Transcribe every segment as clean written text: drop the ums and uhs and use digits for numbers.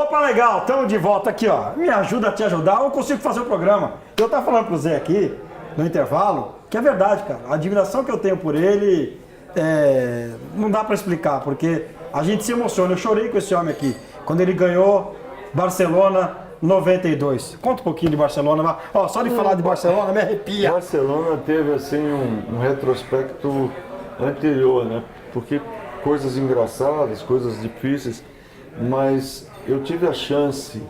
Opa, legal, estamos de volta aqui, ó. Me ajuda a te ajudar, eu consigo fazer o programa. Eu tava falando pro Zé aqui, no intervalo, que é verdade, cara. A admiração que eu tenho por ele, não dá para explicar, porque a gente se emociona. Eu chorei com esse homem aqui, quando ele ganhou Barcelona 92. Conta um pouquinho de Barcelona. Ó, só de falar de Barcelona me arrepia. Barcelona teve assim um retrospecto anterior, né? Porque coisas engraçadas, coisas difíceis, mas eu tive a chance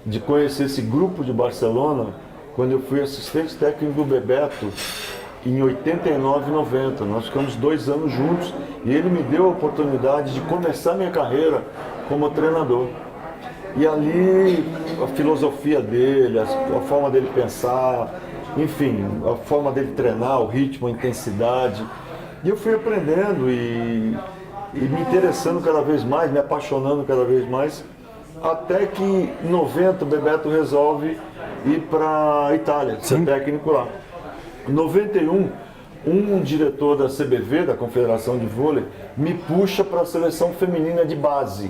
de conhecer esse grupo de Barcelona quando eu fui assistente técnico do Bebeto em 89 e 90. Nós ficamos 2 anos juntos e ele me deu a oportunidade de começar minha carreira como treinador. E ali a filosofia dele, a forma dele pensar, enfim, a forma dele treinar, o ritmo, a intensidade. E eu fui aprendendo e me interessando cada vez mais, me apaixonando cada vez mais, até que em 90 o Bebeto resolve ir para a Itália, ser técnico lá. Em 91, um diretor da CBV, da Confederação de Vôlei, me puxa para a seleção feminina de base,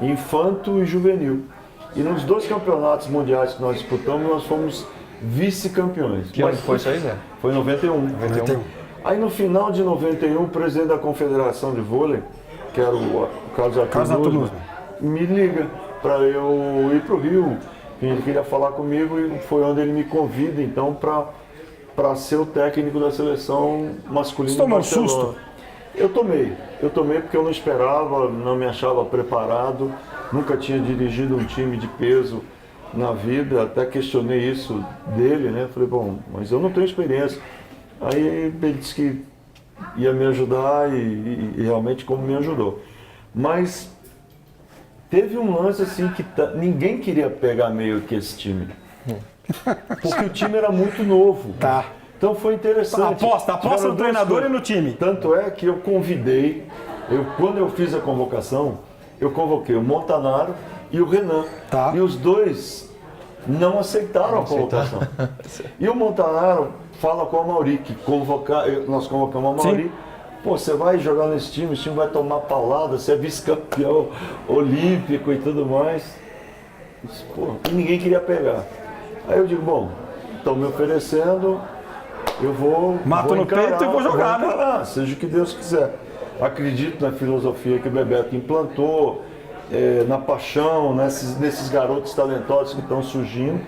infanto e juvenil. E nos 2 campeonatos mundiais que nós disputamos, nós fomos vice-campeões. Que ano foi isso aí, Zé? Foi em 91. Aí no final de 91, o presidente da Confederação de Vôlei, que era o Carlos Arthur, me liga para eu ir para o Rio. Ele queria falar comigo e foi onde ele me convida, então, para ser o técnico da seleção masculina. Você tomou um susto? Eu tomei porque eu não esperava, não me achava preparado, nunca tinha dirigido um time de peso na vida, até questionei isso dele, né? Falei, bom, mas eu não tenho experiência. Aí ele disse que ia me ajudar e realmente como me ajudou. Mas teve um lance assim que ninguém queria pegar meio que esse time. Porque o time era muito novo. Então foi interessante. Aposta no treinador e no time. Tanto é que eu convidei, quando eu fiz a convocação, eu convoquei o Montanaro e o Renan. E os dois não aceitaram a convocação. E o Montanaro fala com a Mauri, que nós convocamos a Mauri. Pô, você vai jogar nesse time, esse time vai tomar paulada, você é vice-campeão olímpico e tudo mais. Pô, e ninguém queria pegar. Aí eu digo, bom, estão me oferecendo, eu vou Mato no peito e vou jogar, né? Seja o que Deus quiser. Acredito na filosofia que o Bebeto implantou, na paixão, nesses garotos talentosos que estão surgindo.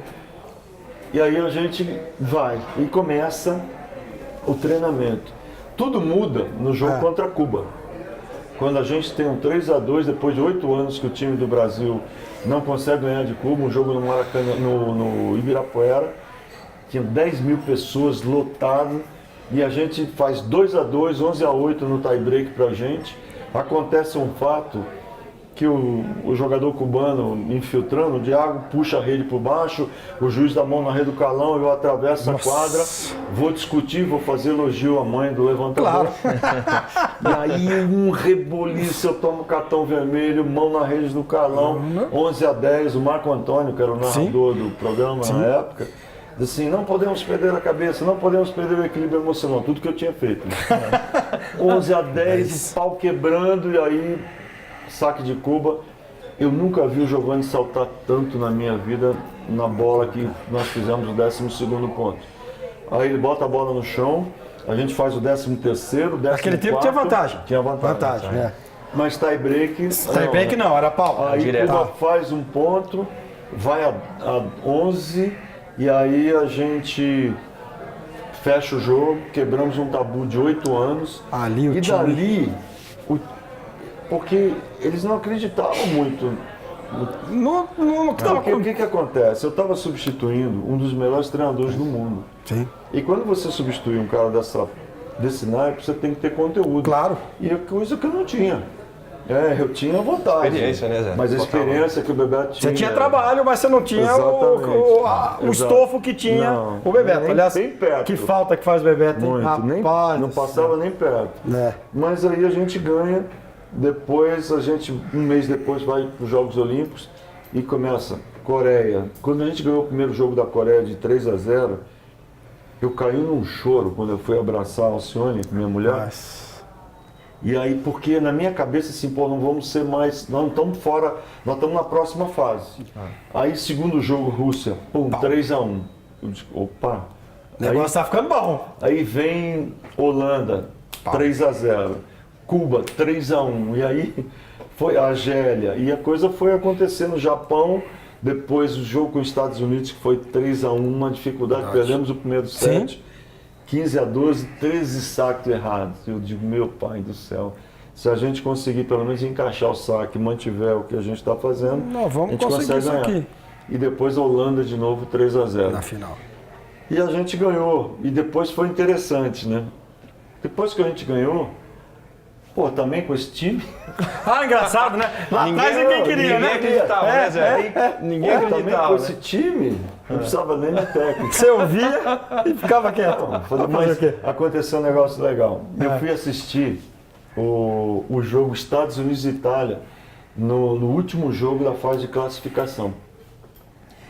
E aí a gente vai e começa o treinamento. Tudo muda no jogo contra Cuba. Quando a gente tem um 3-2, depois de 8 anos que o time do Brasil não consegue ganhar de Cuba, um jogo no Maracanã, no Ibirapuera, tinha 10 mil pessoas lotado, e a gente faz 2-2, 11-8 no tie-break pra gente. Acontece um fato que o jogador cubano infiltrando, o Diago puxa a rede por baixo, o juiz dá a mão na rede do Calão, eu atravesso a quadra, vou discutir, vou fazer elogio à mãe do levantador. E aí um reboliço, eu tomo cartão vermelho, mão na rede do Calão, 11-10, o Marco Antônio, que era o narrador do programa na época, disse assim, não podemos perder a cabeça, não podemos perder o equilíbrio emocional, tudo que eu tinha feito. 11-10, o pau quebrando, e aí saque de Cuba. Eu nunca vi o Giovani saltar tanto na minha vida na bola que nós fizemos o 12º ponto. Aí ele bota a bola no chão, a gente faz o 13º, 14º. Naquele tempo tinha vantagem. Tinha vantagem. Mas tie-break... Tie-break não, era pau. Aí Cuba faz um ponto, vai a 11, e aí a gente fecha o jogo, quebramos um tabu de 8 anos. E dali... Porque eles não acreditavam muito. O que acontece? Eu estava substituindo um dos melhores treinadores do mundo. E quando você substitui um cara desse naipe, você tem que ter conteúdo. Claro. E é coisa que eu não tinha. Eu tinha vontade. Experiência, né, Zé? Mas a experiência que o Bebeto tinha... Você tinha trabalho, mas você não tinha o estofo que tinha o Bebeto. Aliás, que falta que faz o Bebeto. Muito. Não passava nem perto. Mas aí a gente ganha. Depois um mês depois vai para os Jogos Olímpicos e começa Coreia. Quando a gente ganhou o primeiro jogo da Coreia de 3-0, eu caí num choro quando eu fui abraçar a Alcione, minha mulher. E aí, porque na minha cabeça, assim, pô, não vamos ser mais, nós não estamos fora, nós estamos na próxima fase. Aí, segundo jogo, Rússia, pum, 3-1. Eu disse, opa. O negócio tá ficando bom. Aí vem Holanda, 3-0. Cuba, 3-1. E aí foi a Argélia. E a coisa foi acontecendo no Japão. Depois o jogo com os Estados Unidos, que foi 3-1, uma dificuldade. Perdemos o primeiro set. 15-12, 13 sacos errados. Eu digo, meu pai do céu. Se a gente conseguir pelo menos encaixar o saque e mantiver o que a gente está fazendo, vamos a gente conseguir consegue isso ganhar. aqui. E depois a Holanda de novo, 3-0. Na final. E a gente ganhou. E depois foi interessante, né? Depois que a gente ganhou, pô, também com esse time. Engraçado, né? Lá atrás ninguém queria, né? Ninguém acreditava, né, Zé? Ninguém Também com acreditava, esse né? time, não precisava nem de técnico. Você ouvia e ficava quieto. Falei, mas aconteceu um negócio legal. Eu fui assistir o jogo Estados Unidos e Itália no último jogo da fase de classificação.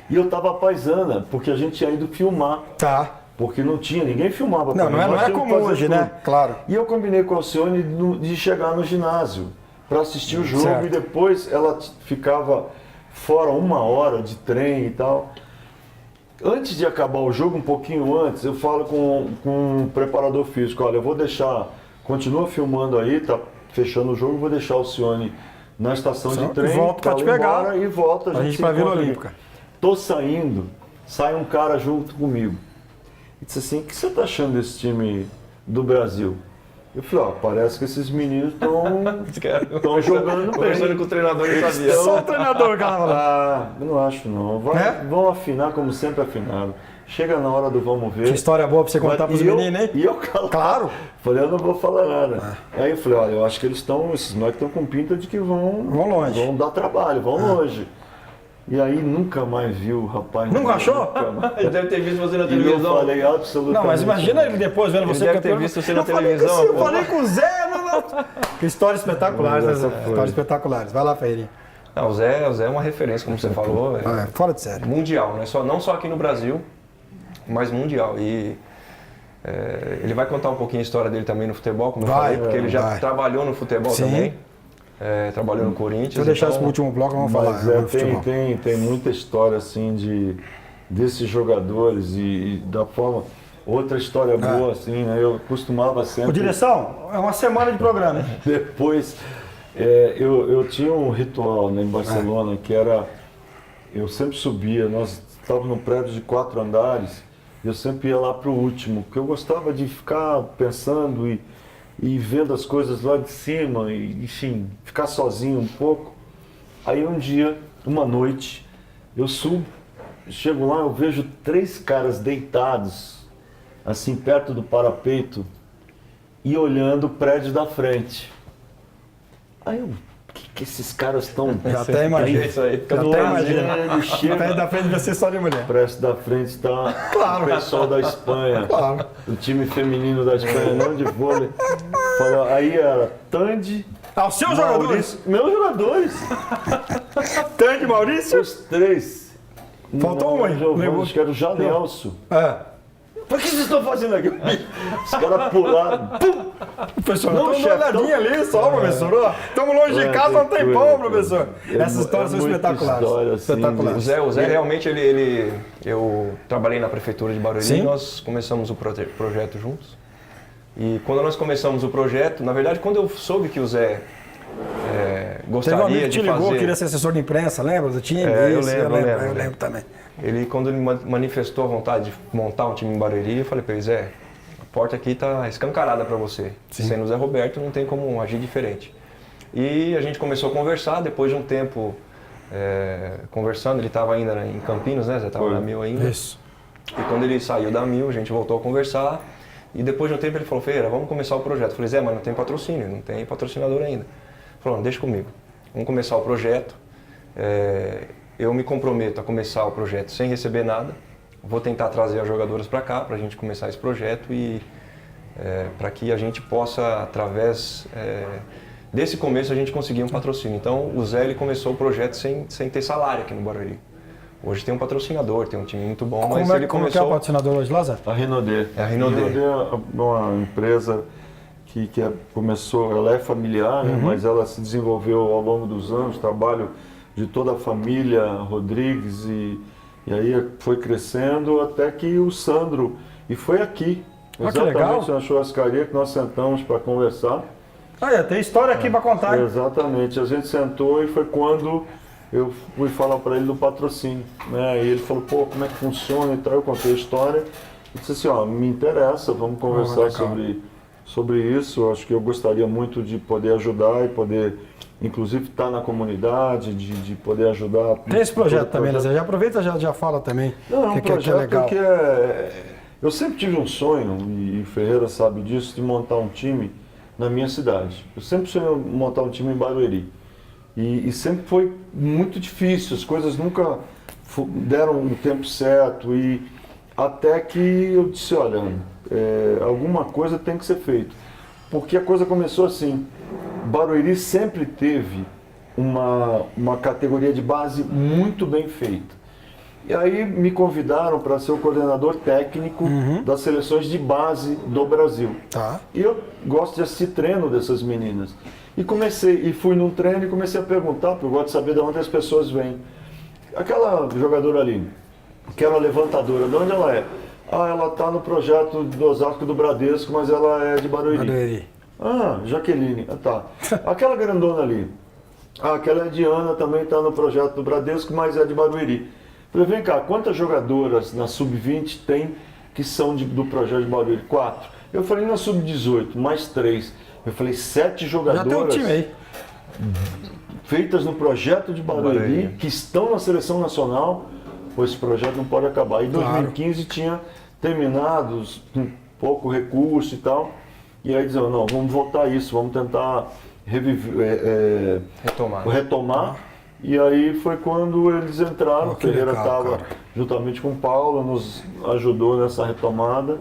E eu tava paisana, porque a gente tinha ido filmar. Tá. Porque não tinha, ninguém filmava. Não, não Nós é tínhamos que comum fazer hoje, tudo. né? Claro. E eu combinei com a Alcione de chegar no ginásio para assistir o jogo. Certo. E depois ela ficava fora 1 hora de trem e tal. Antes de acabar o jogo, um pouquinho antes, eu falo com o preparador físico, olha, eu vou deixar, continua filmando aí, tá fechando o jogo, vou deixar o Alcione na estação de trem, volta pra te pegar. e volta, A gente se pra Vila encontra ali. Olímpica. Tô saindo, sai um cara junto comigo. E disse assim, o que você está achando desse time do Brasil? Eu falei, ó, parece que esses meninos estão jogando Conversando bem. com o treinador, não sabia. Só o treinador, cara. Eu não acho não. Vão afinar como sempre afinaram. Chega na hora do vamos ver. Que história boa pra você contar pros meninos, hein? E eu calado. Claro. Falei, eu não vou falar nada. Aí eu falei, olha, eu acho que esses moleques estão com pinta de que vão longe. Vão dar trabalho, vão longe. E aí nunca mais viu o rapaz. Nunca achou? Ele deve ter visto você na E eu televisão. falei absolutamente. Não, mas imagina ele depois vendo você deve campeão. ter visto você na Eu falei televisão, com você, eu pô. falei com o Zé. Que histórias espetaculares, né, Essa Zé? foi. Histórias espetaculares. Vai lá, Ferreirinha. Não, o Zé é uma referência, como você falou. Fora de sério. Mundial, né? Não só aqui no Brasil, mas mundial. E ele vai contar um pouquinho a história dele também no futebol, como eu falei, porque ele já trabalhou no futebol Sim. também. Trabalhou no Corinthians. Deixa eu deixar então, isso pro último bloco, vamos falar. Mas do futebol. tem muita história assim desses jogadores e da forma. Outra história boa, assim, né? Eu costumava Ô, sempre. direção, é uma semana de programa, hein? Depois, eu tinha um ritual, né, em Barcelona que era. Eu sempre subia, nós estávamos num prédio de 4 andares, e eu sempre ia lá para o último, porque eu gostava de ficar pensando e vendo as coisas lá de cima, e, enfim, ficar sozinho um pouco. Aí um dia, uma noite, eu subo, chego lá, eu vejo 3 caras deitados, assim, perto do parapeito, e olhando o prédio da frente. Aí eu, o que esses caras estão... Já até imagina. isso aí. Já até imagina. Ele chega, Perto da frente vai ser só de mulher. preço da frente está o pessoal da Espanha, Claro. o time feminino da Espanha, não de vôlei. Falou, aí era Tandy, Os seus jogadores? Maurício, meus jogadores, Tanque, Maurício? os 3. Faltou um, hein? Giovanni, Levou- acho que era o Janelso. É. O que vocês estão fazendo aqui? Os caras pularam, pum! Professor, Não, estamos uma chefe, olhadinha ali só, professor. Estamos longe de casa, não tem pão, professor. Essas histórias são muita espetaculares. história, assim, Espetaculares. O Zé realmente, eu trabalhei na prefeitura de Barueri, Sim. nós começamos o projeto juntos. E quando nós começamos o projeto, na verdade, quando eu soube que o Zé Teve um gostaria amigo que de te ligou, fazer... queria ser assessor de imprensa, lembra do time? É, eu Isso, lembro. Eu lembro também. Quando ele manifestou a vontade de montar um time em Barueri, eu falei para ele, Zé, a porta aqui tá escancarada para você. Sendo o Zé Roberto, não tem como agir diferente. E a gente começou a conversar, depois de um tempo conversando, ele estava ainda em Campinas, né, Zé? Estava na Mil ainda. Isso. E quando ele saiu da Mil, a gente voltou a conversar. E depois de um tempo ele falou, Feira, vamos começar o projeto. Eu falei, Zé, mas não tem patrocínio, não tem patrocinador ainda. Ele falou, não, deixa comigo. Vamos começar o projeto. Eu me comprometo a começar o projeto sem receber nada. Vou tentar trazer as jogadoras para cá, para a gente começar esse projeto e para que a gente possa, através desse começo, a gente conseguir um patrocínio. Então, o Zé ele começou o projeto sem ter salário aqui no Barueri. Hoje tem um patrocinador, tem um time muito bom, mas Como é ele que é o começou... patrocinador hoje, Lázaro? A Renaudet. É a Renaudet. É uma empresa começou, ela é familiar, né? Mas ela se desenvolveu ao longo dos anos, trabalho de toda a família Rodrigues e aí foi crescendo até que o Sandro, e foi aqui, exatamente na churrascaria que nós sentamos para conversar. Tem história aqui para contar. Exatamente, a gente sentou e foi quando eu fui falar para ele do patrocínio, né? E ele falou, pô, como é que funciona e tal, eu contei a história e disse assim, ó, me interessa, vamos conversar sobre isso, acho que eu gostaria muito de poder ajudar e poder, inclusive, estar na comunidade, de poder ajudar. Tem esse projeto também, né? Já aproveita e já fala também. Não, é um projeto legal. que eu sempre tive um sonho, e Ferreira sabe disso, de montar um time na minha cidade. Eu sempre sonhei montar um time em Barueri. E sempre foi muito difícil, as coisas nunca deram o tempo certo. E até que eu disse, olha, alguma coisa tem que ser feita. Porque a coisa começou assim, Barueri sempre teve uma categoria de base muito bem feita. E aí me convidaram para ser o coordenador técnico das seleções de base do Brasil. Tá. E eu gosto de assistir treino dessas meninas. E fui num treino e comecei a perguntar, porque eu gosto de saber de onde as pessoas vêm. Aquela jogadora ali, que era levantadora, de onde ela é? Ela está no projeto do Osasco do Bradesco, mas ela é de Barueri. Jaqueline, tá. Aquela grandona ali, aquela é Diana, também está no projeto do Bradesco, mas é de Barueri. Falei, vem cá, quantas jogadoras na Sub-20 tem que são do projeto de Barueri? 4. Eu falei, na Sub-18, mais 3. Eu falei, 7 jogadoras. Já tem um time aí. Feitas no projeto de Barueri, que estão na seleção nacional. Pô, esse projeto não pode acabar. Em 2015 tinha terminado, com pouco recurso e tal. E aí diziam, não, vamos voltar isso, vamos tentar retomar. E aí foi quando eles entraram, o Ferreira estava juntamente com o Paulo, nos ajudou nessa retomada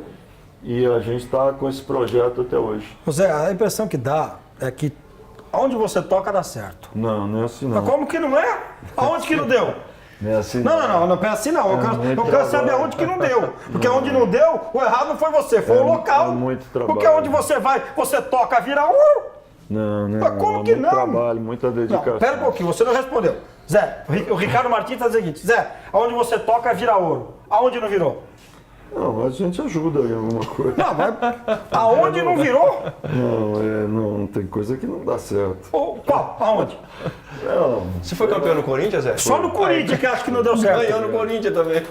e a gente está com esse projeto até hoje. José, a impressão que dá é que aonde você toca dá certo. Não é assim não. Mas como que não é? Aonde que não deu? Não é assim não é assim não. Eu quero saber aonde que não deu. Porque onde não deu, o errado não foi você, foi o local. Muito trabalho. Porque onde você vai, você toca, vira Não, mas como que muito não? Trabalho, muita dedicação. Não, pera um pouquinho, você não respondeu. Zé, o Ricardo Martins está dizendo o seguinte, Zé, aonde você toca vira ouro. Aonde não virou? Não, a gente ajuda em alguma coisa. Não, mas aonde não virou? Não, tem coisa que não dá certo. Qual? Aonde? Não. Você foi campeão no Corinthians, Zé? Só no Corinthians que acho que não deu certo. Ganhou no Corinthians também.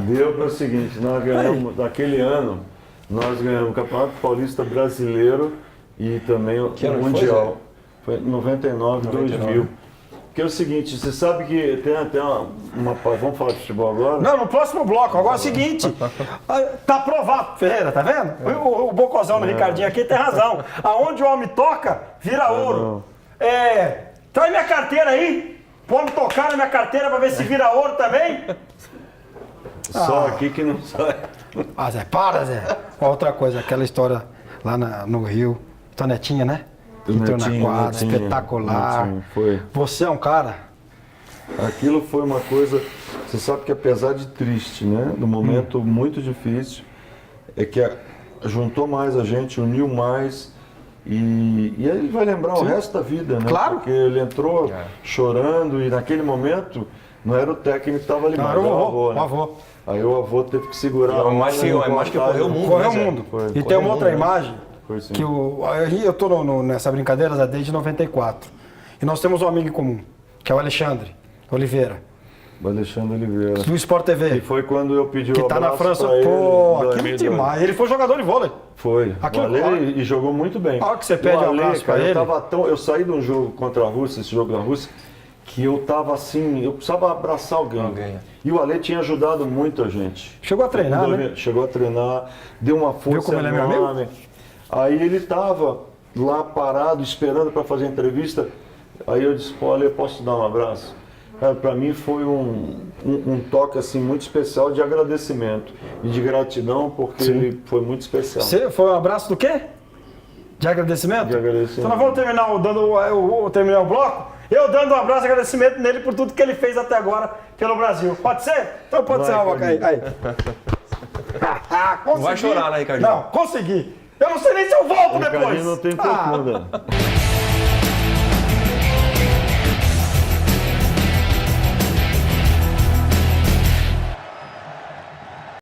Deu para o seguinte, nós ganhamos, naquele ano, nós ganhamos o Campeonato Paulista Brasileiro e também o Mundial. Foi 99, 2000. Porque é o seguinte, você sabe que tem até uma... Vamos falar de futebol agora? Não, no próximo bloco. Agora é o seguinte, tá aprovado, Ferreira, tá vendo? O Bocozão do Ricardinho aqui tem razão. Aonde o homem toca, vira ouro. Traz minha carteira aí, pode tocar na minha carteira pra ver se vira ouro também. Só aqui que não sai. Zé, para, Zé. Outra coisa, aquela história lá no Rio, tua netinha, né? Entrou na quadra, espetacular. Netinho, foi. Você é um cara. Aquilo foi uma coisa, você sabe que apesar de triste, né? No momento muito difícil, é que juntou mais a gente, uniu mais. E aí ele vai lembrar o resto da vida, né? Claro. Porque ele entrou chorando e naquele momento não era o técnico que estava ali, mas era o avô, né? O avô. Aí o avô teve que segurar. Mais que correu o mundo. Correu o mundo. E tem uma outra imagem. Que eu estou nessa brincadeira desde 94. E nós temos um amigo em comum, que é o Alexandre Oliveira. O Alexandre Oliveira. Do Sport TV. E foi quando eu pedi que o tá na França. Aquilo demais. Ele foi jogador de vôlei. Foi. E jogou muito bem. Olha que você pede um abraço pra ele. Eu saí de um jogo contra a Rússia, esse jogo da Rússia, que eu tava assim, eu precisava abraçar alguém. E o Ale tinha ajudado muito a gente. Chegou a treinar, né? Chegou a treinar, deu uma força. Viu como ele é meu amigo? Aí ele estava lá parado, esperando para fazer a entrevista. Aí eu disse, olha, eu posso te dar um abraço? Cara, para mim foi um toque assim, muito especial de agradecimento e de gratidão, porque ele foi muito especial. Foi um abraço do quê? De agradecimento? De agradecimento. Então nós vamos terminar o bloco, eu dando um abraço e agradecimento nele por tudo que ele fez até agora pelo Brasil. Pode ser? Então pode ser, Alba. Aí. Não vai chorar, né, Ricardinho? Não, consegui. Eu não sei nem se eu volto O depois. Ricardinho não tem corcunda.